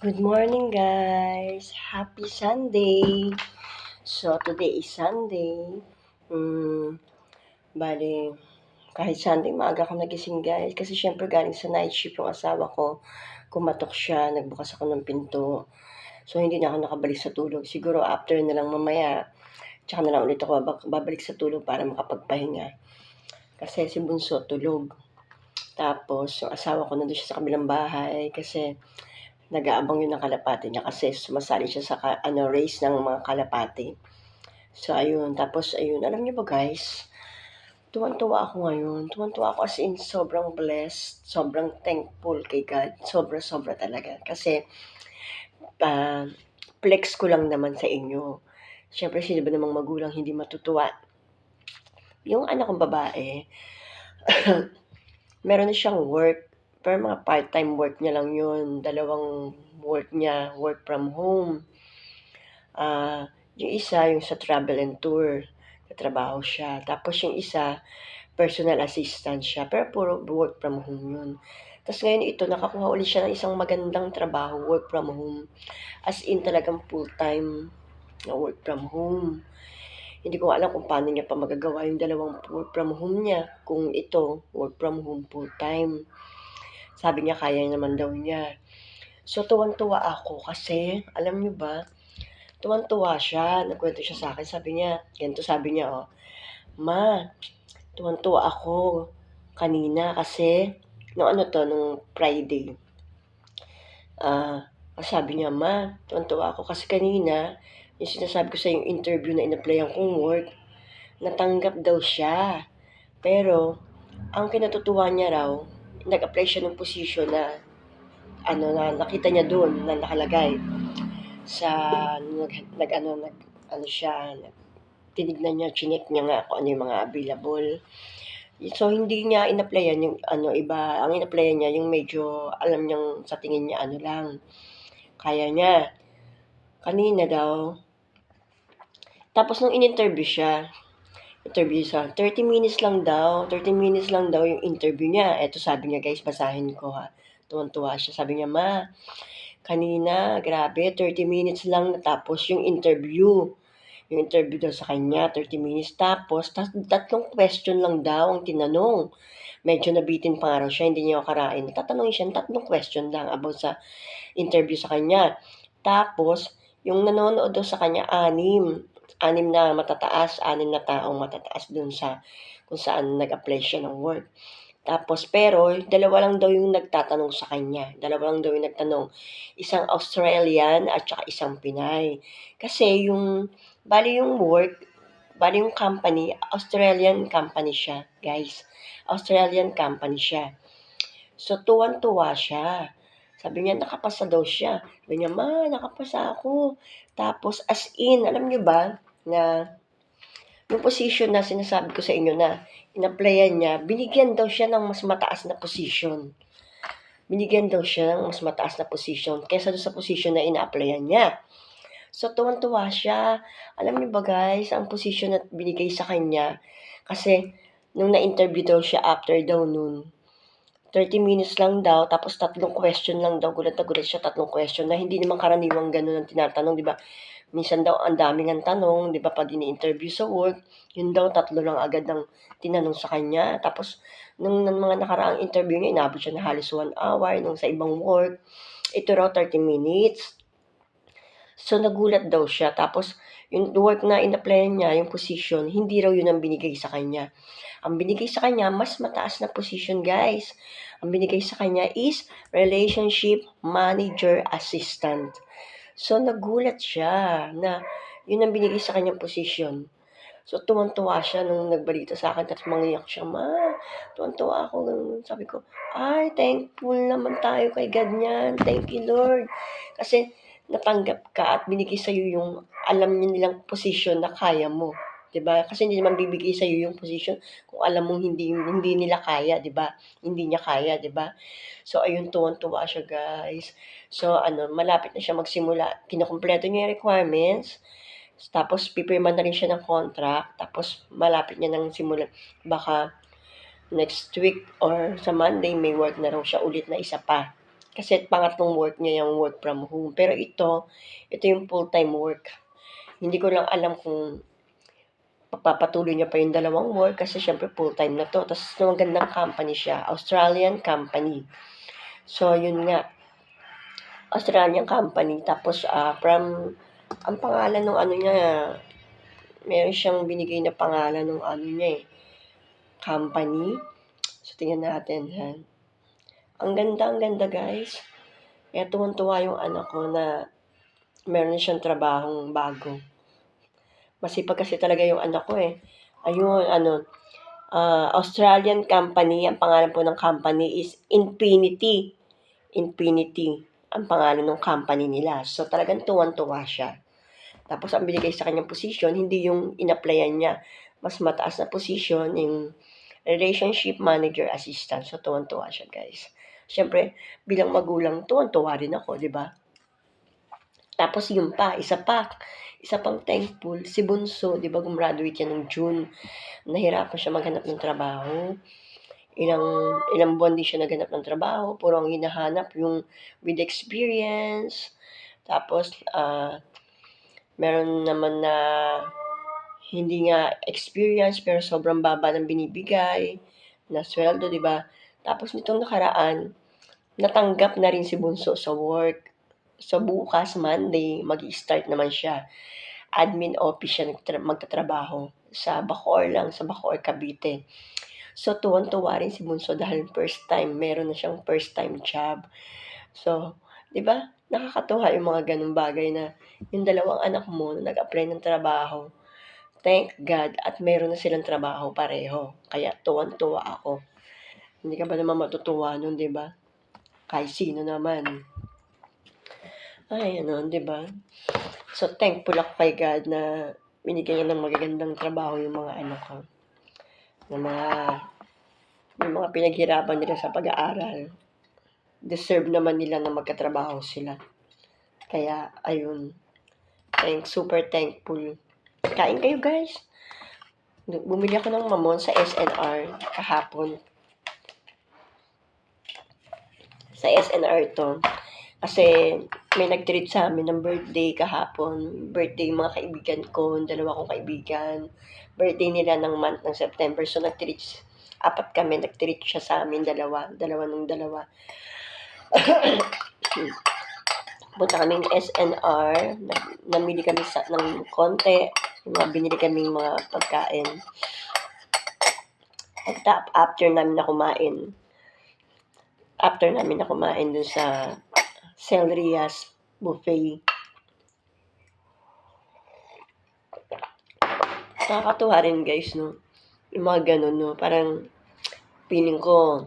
Good morning, guys. Happy Sunday. So, today is Sunday. Bale, kahit Sunday, maaga ako nagising, guys. Kasi syempre galing sa night shift yung asawa ko. Kumatok siya, nagbukas ako ng pinto. So, hindi na ako nakabalik sa tulog. Siguro after na lang mamaya, tsaka na lang ulit ako babalik sa tulog para makapagpahinga. Kasi si Bunso tulog. Tapos, yung asawa ko nandun siya sa kabilang bahay kasi nag-aabang yun ng kalapati niya kasi sumasali siya sa race ng mga kalapati. So, ayun. Tapos, ayun. Alam niyo ba, guys, tuwan-tuwa ako ngayon. Tuwan-tuwa ako as in sobrang blessed, sobrang thankful kay God. Sobra-sobra talaga. Kasi, ah, flex ko lang naman sa inyo. Siyempre, sino ba namang magulang hindi matutuwa? Yung anak kong babae, meron na siyang work. Pero mga part-time work niya lang yun. Dalawang work niya, work from home. Yung isa, yung sa travel and tour, trabaho siya. Tapos yung isa, personal assistant siya. Pero puro work from home yun. Tapos ngayon ito, nakakuha ulit siya ng isang magandang trabaho, work from home. As in talagang full-time na work from home. Hindi ko alam kung paano niya pa magagawa yung dalawang work from home niya. Kung ito, work from home full-time. Sabi niya, kaya naman daw niya. So, tuwang-tuwa ako kasi, alam niyo ba, tuwang-tuwa siya, nagkwento siya sa akin, sabi niya, ganito sabi niya, oh, "Ma, tuwang-tuwa ako kanina kasi nung Friday, sabi niya, "Ma, tuwang-tuwa ako kasi kanina yung sinasabi ko sa yung interview na in-applyan kong work, natanggap daw siya. Pero ang kinatutuwa niya raw, nag-apply siya ng position na na nakita niya doon na nakalagay sa nag siya, tinignan niya, chineck niya nga kung ano yung mga available. So, hindi niya in-applyan yung iba. Ang in-applyan niya, yung medyo alam niyang sa tingin niya lang, kaya niya. Kanina daw. Tapos nung in-interview siya, 30 minutes lang daw. 30 minutes lang daw yung interview niya. Eto sabi niya, guys, basahin ko ha. Tuwan-tuwa siya. Sabi niya, "Ma, kanina, grabe, 30 minutes lang natapos yung interview." Yung interview daw sa kanya, 30 minutes. Tapos, tatlong question lang daw ang tinanong. Medyo nabitin pa nga raw siya, hindi niya akarain. Tatanungin siya ng tatlong question lang about sa interview sa kanya. Tapos, yung nanonood daw sa kanya, anim na matataas, anim na taong matataas dun sa kung saan nag-apply siya ng work. Tapos, pero, dalawa lang daw yung nagtatanong sa kanya. Dalawa lang daw yung nagtanong. Isang Australian at saka isang Pinay. Kasi bali yung company, Australian company siya, guys. Australian company siya. So, tuwan-tuwa siya. Sabi niya, nakapasa daw siya. Sabi niya, "Ma, nakapasa ako." Tapos, as in, alam niyo ba, na yung position na sinasabi ko sa inyo na in-applyan niya, binigyan daw siya ng mas mataas na position. Binigyan daw siya ng mas mataas na position kaysa doon sa position na ina-applyan niya. So, tuwan-tuwa siya. Alam niyo ba, guys, ang position na binigay sa kanya, kasi nung na-interview daw siya after daw noon, 30 minutes lang daw, tapos tatlong question lang daw, gulat na gulat siya, tatlong question na hindi naman karaniwang gano'n ang tinatanong, di ba? Minsan daw ang daming ang tanong, 'di ba, 'pag ini-interview sa work, yun daw tatlo lang agad ang tinanong sa kanya. Tapos nung mga nakaraang interview niya, inabot siya ng halos 1 hour, nung sa ibang work, ito raw 30 minutes. So nagulat daw siya, tapos yung work na in-applyan niya, yung position, hindi raw yun ang binigay sa kanya. Ang binigay sa kanya, mas mataas na position, guys. Ang binigay sa kanya is Relationship Manager Assistant. So, nagulat siya na yun ang binigay sa kanyang posisyon. So, tuwang-tuwa siya nung nagbalita sa akin, tapos mangiyak siya, "Ma, tuwang-tuwa ako." Ganun. Sabi ko, "Ay, thankful naman tayo kay God niyan. Thank you, Lord." Kasi natanggap ka at binigay sa'yo yung alam nilang posisyon na kaya mo. 'Di ba? Kasi hindi naman bibigay sa'yo yung posisyon kung alam mong hindi nila kaya, 'di ba? Hindi niya kaya, 'di ba? So, ayun, tuwang-tuwa siya, guys. So, malapit na siya magsimula. Kinokumpleto niya yung requirements, tapos pipirma na rin siya ng contract, tapos malapit niya nang simulan. Baka next week or sa Monday, may work na raw siya ulit na isa pa. Kasi pangatlong work niya yung work from home. Pero ito yung full-time work. Hindi ko lang alam kung pagpapatuloy niya pa yung dalawang work kasi siyempre full-time na 'to. Tapos magandang company siya, Australian company. So, yun nga, Australian company. Tapos, ang pangalan ng ano niya, meron siyang binigay na pangalan ng ano niya company. So, tingnan natin, ha. Ang ganda guys. Kaya tuwang-tuwa yung anak ko na meron siyang trabahong bago. Masipag kasi talaga yung anak ko Ayun, Australian company, ang pangalan po ng company is Infinity. Infinity ang pangalan ng company nila. So, talagang tuwang-tuwa siya. Tapos, ang binigay sa kanyang position, hindi yung in-applyan niya. Mas mataas na position, yung relationship manager assistant. So, tuwang-tuwa siya, guys. Siyempre, bilang magulang, tuwang-tuwa rin ako, di ba? Tapos, yun pa, isa pang thankful, si Bunso, di ba, gumraduate yan ng June. Nahirapan siya maghanap ng trabaho. Ilang buwan din siya naghanap ng trabaho, puro ang hinahanap yung with experience. Tapos, meron naman na hindi nga experience pero sobrang baba ng binibigay na sweldo, 'di ba? Tapos nitong nakaraan, natanggap na rin si Bunso sa work. So bukas, Monday, mag-i-start naman siya. Admin office siya magtatrabaho sa Bacoor lang, sa Bacoor, Cavite. So, tuwang-tuwa rin si Bunso dahil first time, meron na siyang first time job. So, 'di ba? Nakakatuwa yung mga ganung bagay na yung dalawang anak mo na nag-apply ng trabaho. Thank God at meron na silang trabaho pareho. Kaya tuwang-tuwa ako. Hindi ka ba naman matutuwa nun, 'di ba? Kahit sino naman. Ay, ano, 'di ba? So, thankful ako kay God na binigyan niya ng magagandang trabaho yung mga anak ko. Yung mga pinaghirapan nila sa pag-aaral. Deserve naman nila na magkatrabaho sila. Kaya, ayun. Super thankful. Kain kayo, guys. Bumili ako ng mamon sa SNR kahapon. Sa SNR to. Kasi may nag-treat sa amin ng birthday kahapon. Birthday yung mga kaibigan ko, dalawa kong kaibigan. Birthday nila ng month ng September. So, nag-treat. Apat kami, nag-treat siya sa amin, dalawa. Punta kaming SNR. Namili kami ng konti. Yung mga binili kaming mga pagkain. After namin na kumain dun sa Celrias buffet. Nakakatuwa rin guys, no? Yung mga ganun, no? Parang feeling ko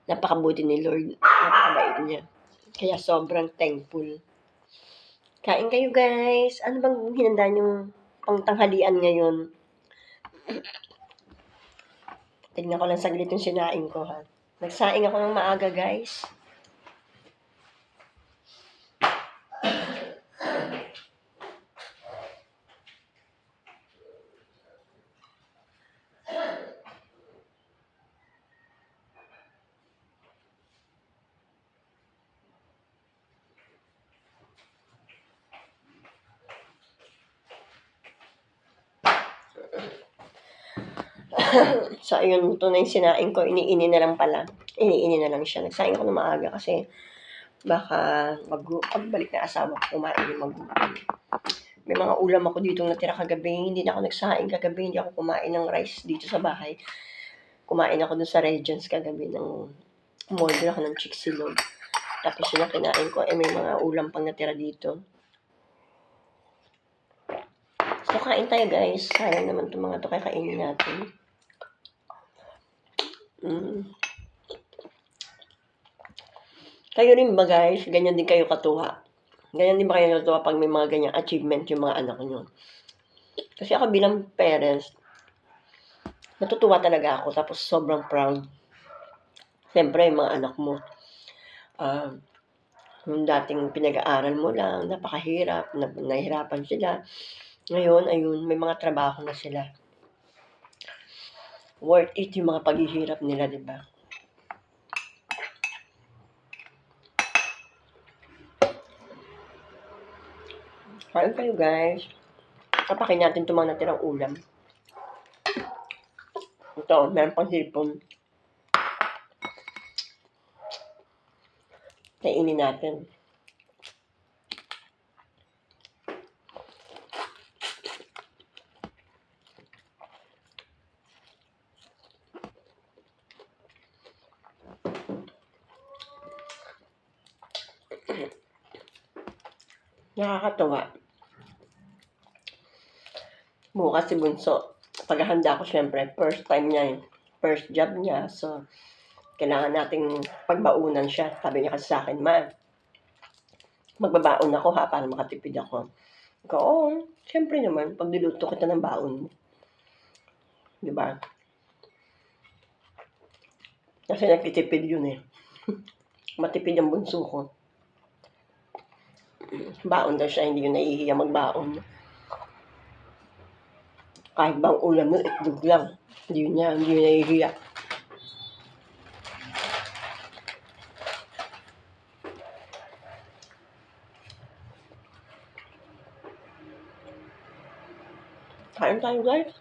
napakabuti ni Lord. Napakabait niya. Kaya sobrang thankful. Kain kayo guys. Ano bang hinanda niyong pangtanghalian ngayon? Tignan ko lang saglit yung sinaing ko, ha. Nagsaing ako ng maaga, guys. So, ayun, ito na yung sinaing ko. Iniini na lang pala. Iniini na lang siya. Nagsaing ako ng maaga kasi baka pagbalik na asawa ko, kumain yung magutom. May mga ulam ako dito natira kagabi. Hindi na ako nagsaing kagabi. Hindi ako kumain ng rice dito sa bahay. Kumain ako dun sa Regents kagabi ng umorder ako ng Chicxulub. Tapos yun ang kinain ko. May mga ulam pang natira dito. So, kain tayo guys. Sayang naman itong mga ito kakainin natin. Kayo rin ba guys? Ganyan din kayo katuwa? Ganyan din ba kayo natuwa pag may mga ganyang achievement yung mga anak nyo? Kasi ako bilang parents, natutuwa talaga ako tapos sobrang proud. Siyempre, yung mga anak mo, yung dating pinag-aaral mo lang, napakahirap, nahihirapan sila. Ngayon, ayun, may mga trabaho na sila. Worth it yung mga paghihirap nila, di ba? Kain kayo, guys. Tapakin natin itong mga natirang ulam. Ito, meron pang hipon. Kainin natin. Nakakatawa. Bukas si Bunso. Paghahanda ko syempre, first time niya yun. First job niya. So, kailangan nating pagbaunan siya. Sabi niya kasi sa akin, Ma, magbabaon ako ha, para makatipid ako. Ikaw, oo, syempre naman, pag niluto kita ng baon mo. Diba? Kasi nagtitipid yun eh. Matipid ang bunso ko. Baon daw siya, hindi yun nahihiya magbaon. Kahit bang ulam mo, itlog lang. Hindi yun nahihiya. Kain tayo, guys.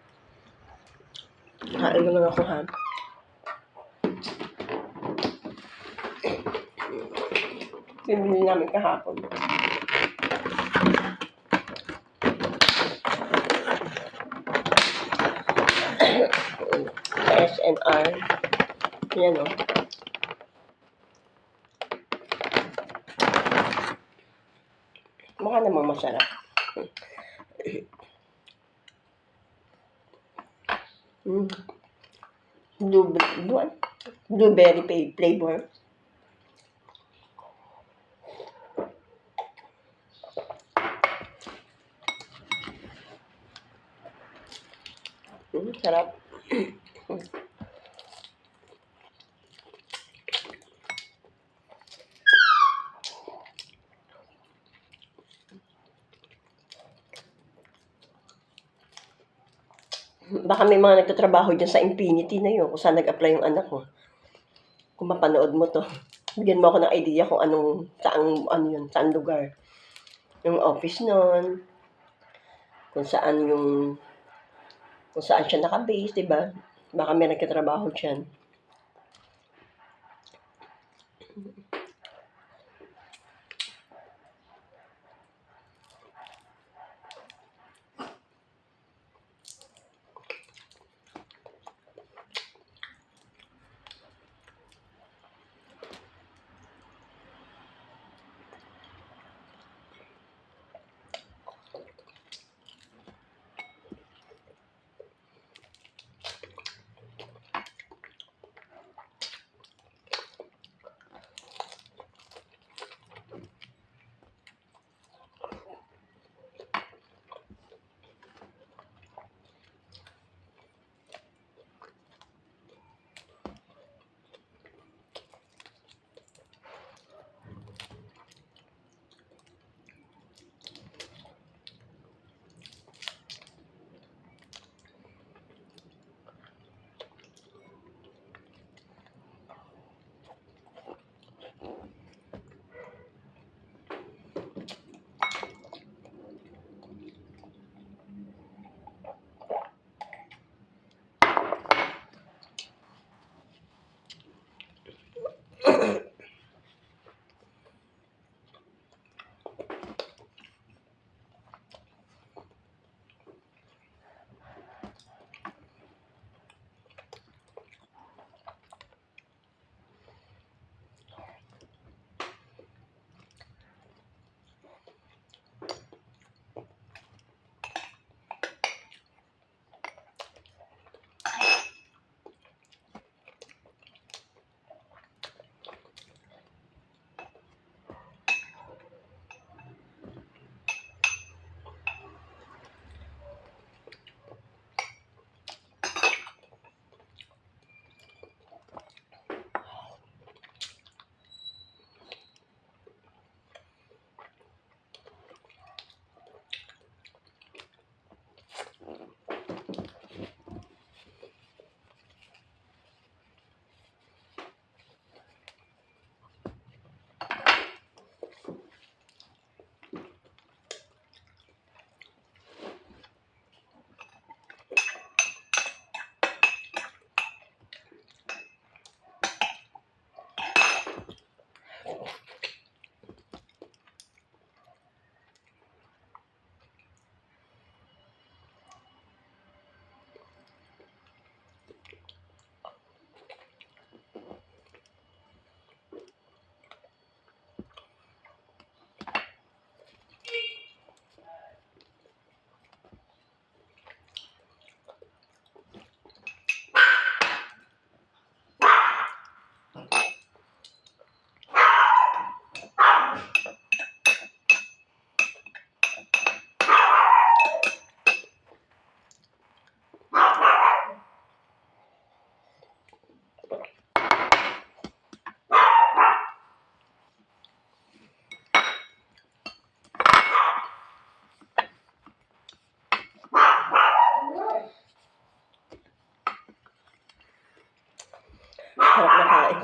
Kain lang ako, ha. Pinili namin kahapon. SNR. Yan o. Baka namang masarap. Blueberry flavor. Sarap. Baka may mga nagtatrabaho dyan sa Infinity na yun, kung saan nag-apply yung anak ko. Kung mapanood mo to, bigyan mo ako ng idea kung saan lugar. Yung office nun, kung saan siya naka-base, diba? Baka may nagtatrabaho dyan.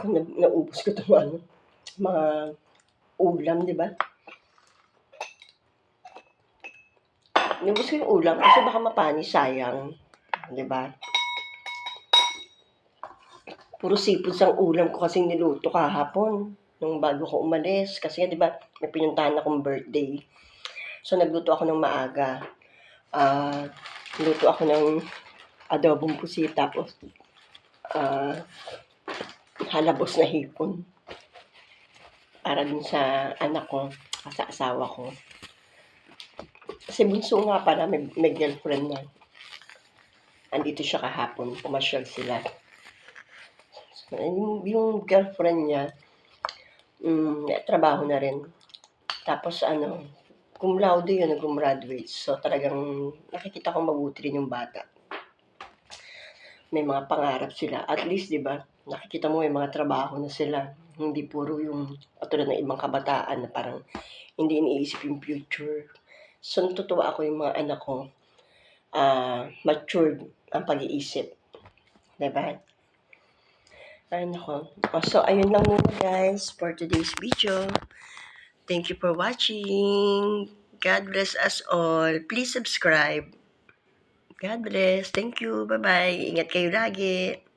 ako naubos ko 'tong mga ulam, 'di ba? Naubos ko yung ulam kasi baka mapanis, sayang, 'di ba? Puro seafoods ang ulam ko kasing niluto kahapon nung bago ko umalis kasi 'di ba may pinuntahan akong birthday. So nagluto ako ng maaga. Nagluto ako ng adobong pusit tapos halabos na hipon para din sa anak ko at sa asawa ko. Kasi bunso nga pala may girlfriend na. Andito siya kahapon, pumasyal sila. So, yung girlfriend niya, trabaho na rin. Tapos cum laude yun, nag-gumraduate. So talagang nakikita ko mabuti rin yung bata. May mga pangarap sila. At least, 'di ba? Nakikita mo may mga trabaho na sila. Hindi puro yung katulad ng ibang kabataan na parang hindi iniisip yung future. So natutuwa ako yung mga anak ko, matured ang pag-iisip, 'di ba? Ay nako. So ayun lang muna guys for today's video. Thank you for watching. God bless us all. Please subscribe. God bless. Thank you. Bye-bye. Ingat kayo lagi.